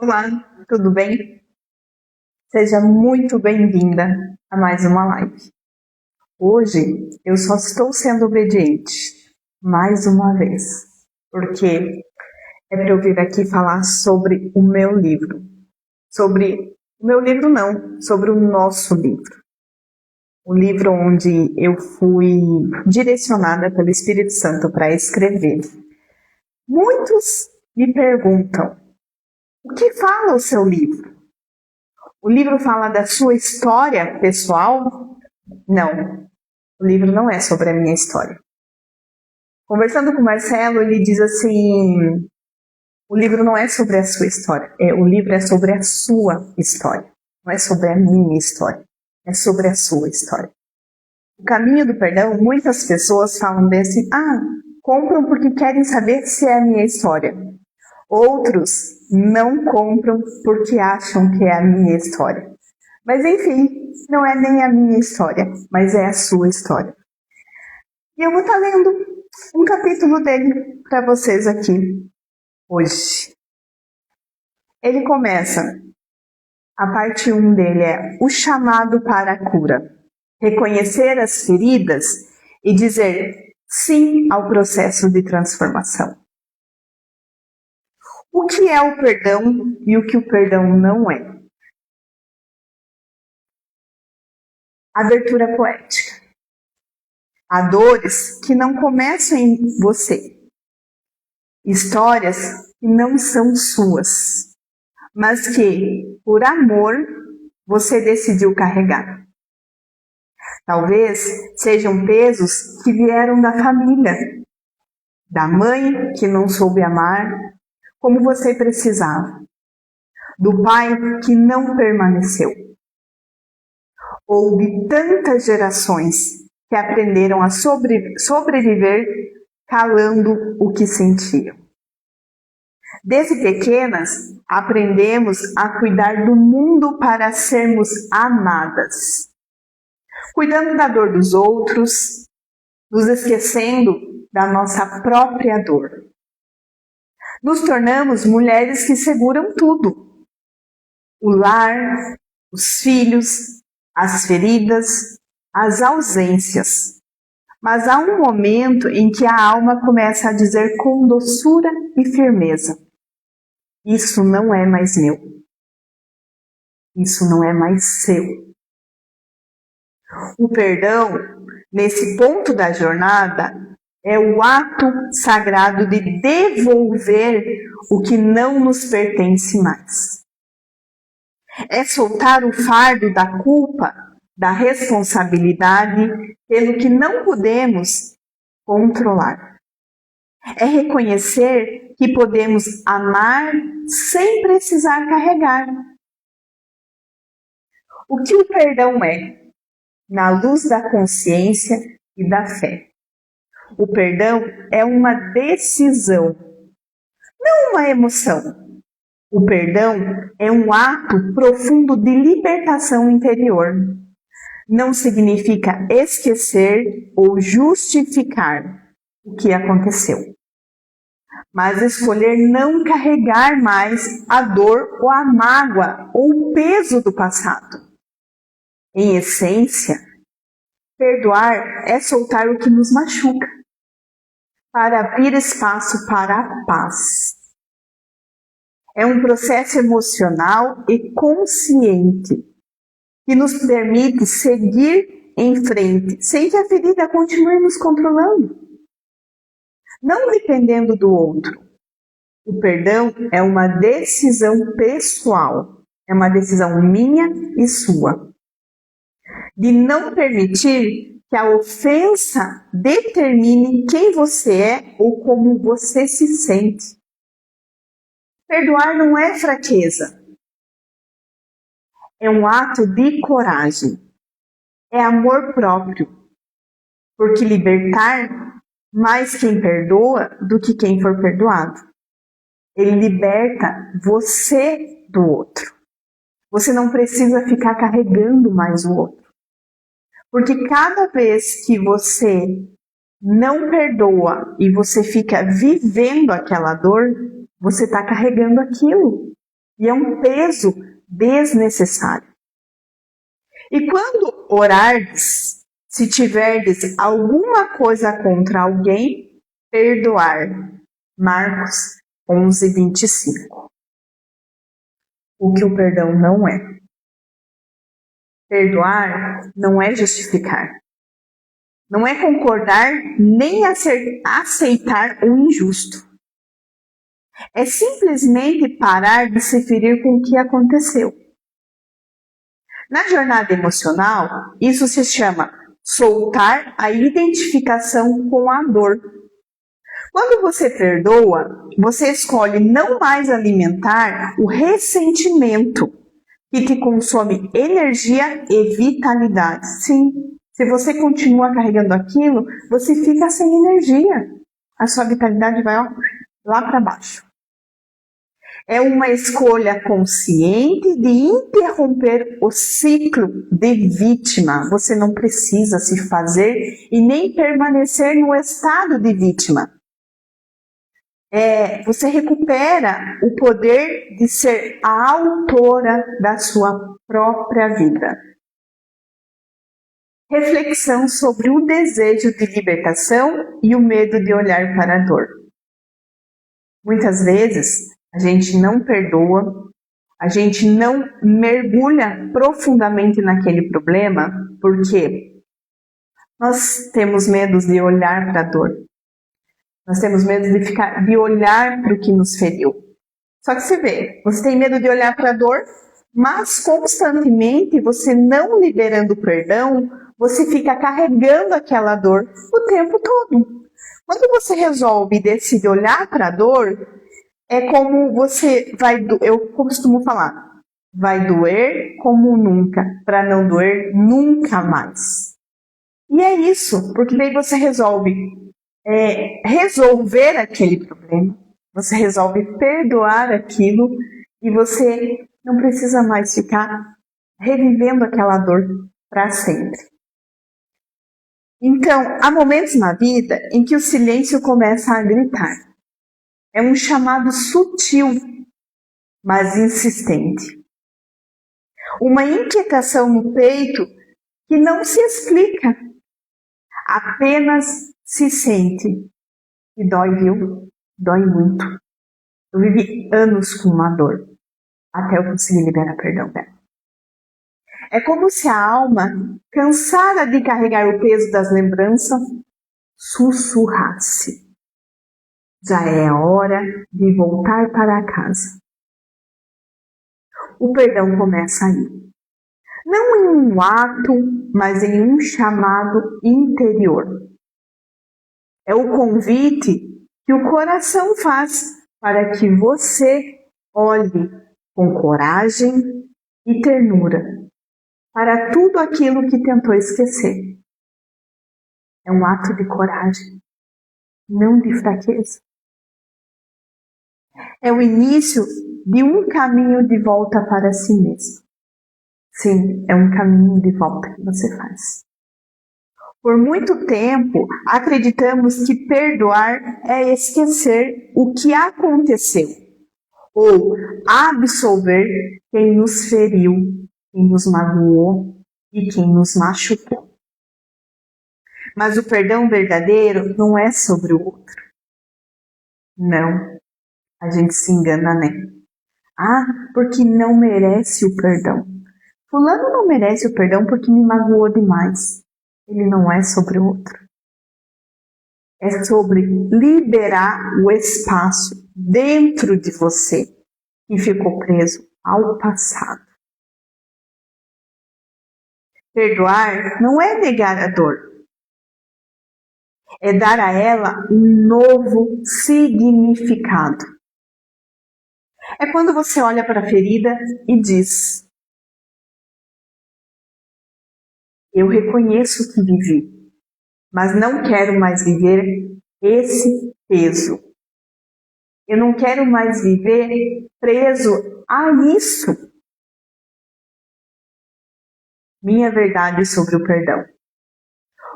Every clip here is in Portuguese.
Olá, tudo bem? Seja muito bem-vinda a mais uma live. Hoje eu só estou sendo obediente, mais uma vez, porque é para eu vir aqui falar sobre o meu livro. Sobre o meu livro não, sobre o nosso livro. O livro onde eu fui direcionada pelo Espírito Santo para escrever. Muitos me perguntam, o que fala o seu livro? O livro fala da sua história pessoal? Não, o livro não é sobre a minha história. Conversando com o Marcelo, ele diz assim, o livro não é sobre a sua história, o livro é sobre a sua história, não é sobre a minha história, é sobre a sua história. O caminho do perdão, muitas pessoas falam desse, compram porque querem saber se é a minha história. Outros não compram porque acham que é a minha história. Mas enfim, não é nem a minha história, mas é a sua história. E eu vou estar lendo um capítulo dele para vocês aqui hoje. Ele começa, a parte 1 dele é o chamado para a cura. Reconhecer as feridas e dizer sim ao processo de transformação. O que é o perdão e o que o perdão não é? Abertura poética. Há dores que não começam em você. Histórias que não são suas, mas que, por amor, você decidiu carregar. Talvez sejam pesos que vieram da família, da mãe que não soube amar como você precisava, do pai que não permaneceu, ou de tantas gerações que aprenderam a sobreviver calando o que sentiam. Desde pequenas, aprendemos a cuidar do mundo para sermos amadas, cuidando da dor dos outros, nos esquecendo da nossa própria dor. Nos tornamos mulheres que seguram tudo: o lar, os filhos, as feridas, as ausências. Mas há um momento em que a alma começa a dizer com doçura e firmeza: isso não é mais meu. Isso não é mais seu. O perdão, nesse ponto da jornada, é o ato sagrado de devolver o que não nos pertence mais. É soltar o fardo da culpa, da responsabilidade pelo que não podemos controlar. É reconhecer que podemos amar sem precisar carregar. O que o perdão é? Na luz da consciência e da fé. O perdão é uma decisão, não uma emoção. O perdão é um ato profundo de libertação interior. Não significa esquecer ou justificar o que aconteceu, mas escolher não carregar mais a dor ou a mágoa ou o peso do passado. Em essência, perdoar é soltar o que nos machuca, para abrir espaço para a paz. É um processo emocional e consciente que nos permite seguir em frente, sem que a ferida continue nos controlando, não dependendo do outro. O perdão é uma decisão pessoal, é uma decisão minha e sua, de não permitir que a ofensa determine quem você é ou como você se sente. Perdoar não é fraqueza. É um ato de coragem. É amor próprio. Porque libertar mais quem perdoa do que quem for perdoado. Ele liberta você do outro. Você não precisa ficar carregando mais o outro. Porque cada vez que você não perdoa e você fica vivendo aquela dor, você está carregando aquilo. E é um peso desnecessário. E quando orardes, se tiverdes alguma coisa contra alguém, perdoar. Marcos 11:25. O que o perdão não é. Perdoar não é justificar. Não é concordar nem aceitar o injusto. É simplesmente parar de se ferir com o que aconteceu. Na jornada emocional, isso se chama soltar a identificação com a dor. Quando você perdoa, você escolhe não mais alimentar o ressentimento que te consome energia e vitalidade. Sim, se você continua carregando aquilo, você fica sem energia. A sua vitalidade vai lá para baixo. É uma escolha consciente de interromper o ciclo de vítima. Você não precisa se fazer e nem permanecer no estado de vítima. Você recupera o poder de ser a autora da sua própria vida. Reflexão sobre o desejo de libertação e o medo de olhar para a dor. Muitas vezes a gente não perdoa, a gente não mergulha profundamente naquele problema, porque nós temos medo de olhar para a dor. Nós temos medo de olhar para o que nos feriu. Só que você vê, você tem medo de olhar para a dor, mas constantemente você não liberando o perdão, você fica carregando aquela dor o tempo todo. Quando você resolve e decide olhar para a dor, é como você vai, eu costumo falar, vai doer como nunca, para não doer nunca mais. E é isso, porque daí você resolve resolver aquele problema, você resolve perdoar aquilo e você não precisa mais ficar revivendo aquela dor para sempre. Então, há momentos na vida em que o silêncio começa a gritar. É um chamado sutil, mas insistente. Uma inquietação no peito que não se explica, apenas se sente. E dói, viu? Dói muito. Eu vivi anos com uma dor, até eu conseguir liberar perdão dela. É como se a alma, cansada de carregar o peso das lembranças, sussurrasse. Já é a hora de voltar para casa. O perdão começa aí. Não em um ato, mas em um chamado interior. É o convite que o coração faz para que você olhe com coragem e ternura para tudo aquilo que tentou esquecer. É um ato de coragem, não de fraqueza. É o início de um caminho de volta para si mesmo. Sim, é um caminho de volta que você faz. Por muito tempo, acreditamos que perdoar é esquecer o que aconteceu, ou absolver quem nos feriu, quem nos magoou e quem nos machucou. Mas o perdão verdadeiro não é sobre o outro. Não, a gente se engana, né? Porque não merece o perdão. Fulano não merece o perdão porque me magoou demais. Ele não é sobre o outro. É sobre liberar o espaço dentro de você que ficou preso ao passado. Perdoar não é negar a dor. É dar a ela um novo significado. É quando você olha para a ferida e diz: eu reconheço que vivi, mas não quero mais viver esse peso. Eu não quero mais viver preso a isso. Minha verdade sobre o perdão.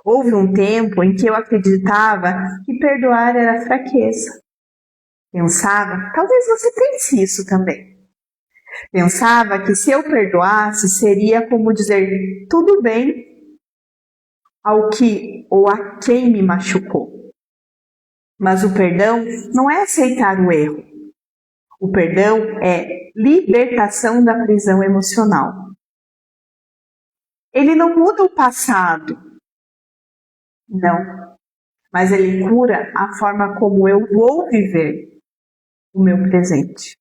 Houve um tempo em que eu acreditava que perdoar era fraqueza. Pensava, talvez você pense isso também. Pensava que se eu perdoasse, seria como dizer tudo bem ao que ou a quem me machucou. Mas o perdão não é aceitar o erro. O perdão é libertação da prisão emocional. Ele não muda o passado, não, mas ele cura a forma como eu vou viver o meu presente.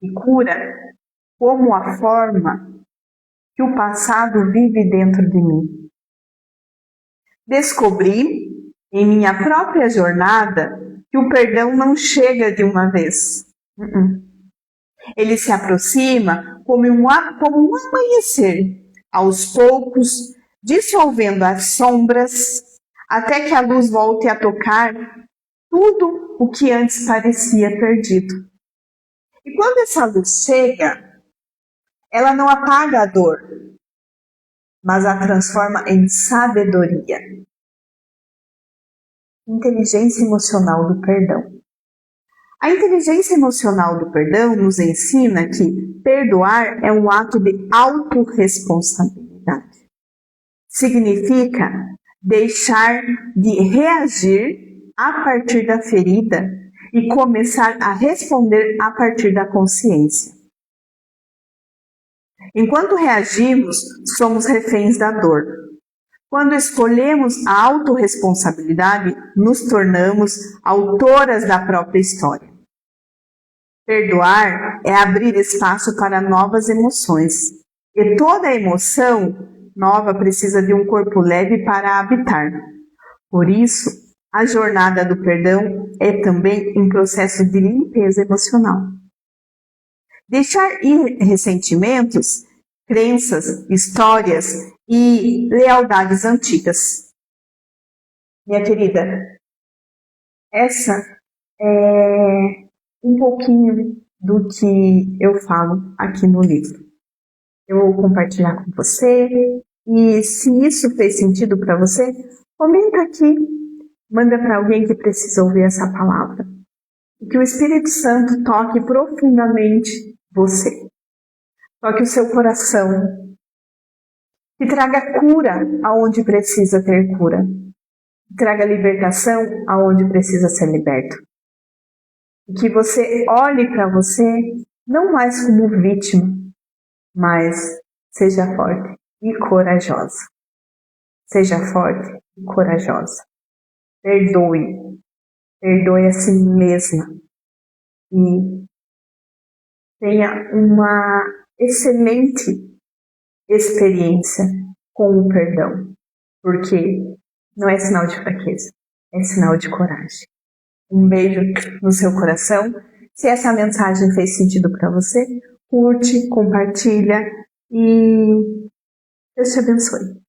E cura como a forma que o passado vive dentro de mim. Descobri, em minha própria jornada, que o perdão não chega de uma vez. Ele se aproxima como um amanhecer, aos poucos, dissolvendo as sombras, até que a luz volte a tocar tudo o que antes parecia perdido. E quando essa luz chega, ela não apaga a dor, mas a transforma em sabedoria. Inteligência emocional do perdão. A inteligência emocional do perdão nos ensina que perdoar é um ato de autorresponsabilidade. Significa deixar de reagir a partir da ferida e começar a responder a partir da consciência. Enquanto reagimos, somos reféns da dor. Quando escolhemos a autorresponsabilidade, nos tornamos autoras da própria história. Perdoar é abrir espaço para novas emoções. E toda emoção nova precisa de um corpo leve para habitar. Por isso, a jornada do perdão é também um processo de limpeza emocional. Deixar ir ressentimentos, crenças, histórias e lealdades antigas. Minha querida, essa é um pouquinho do que eu falo aqui no livro. Eu vou compartilhar com você e se isso fez sentido para você, comenta aqui, manda para alguém que precisa ouvir essa palavra. E que o Espírito Santo toque profundamente você. Toque o seu coração. Que traga cura aonde precisa ter cura. Que traga libertação aonde precisa ser liberto. E que você olhe para você não mais como vítima, mas seja forte e corajosa. Seja forte e corajosa. Perdoe. Perdoe a si mesma. E tenha uma excelente experiência com o perdão. Porque não é sinal de fraqueza, é sinal de coragem. Um beijo no seu coração. Se essa mensagem fez sentido para você, curte, compartilha e Deus te abençoe.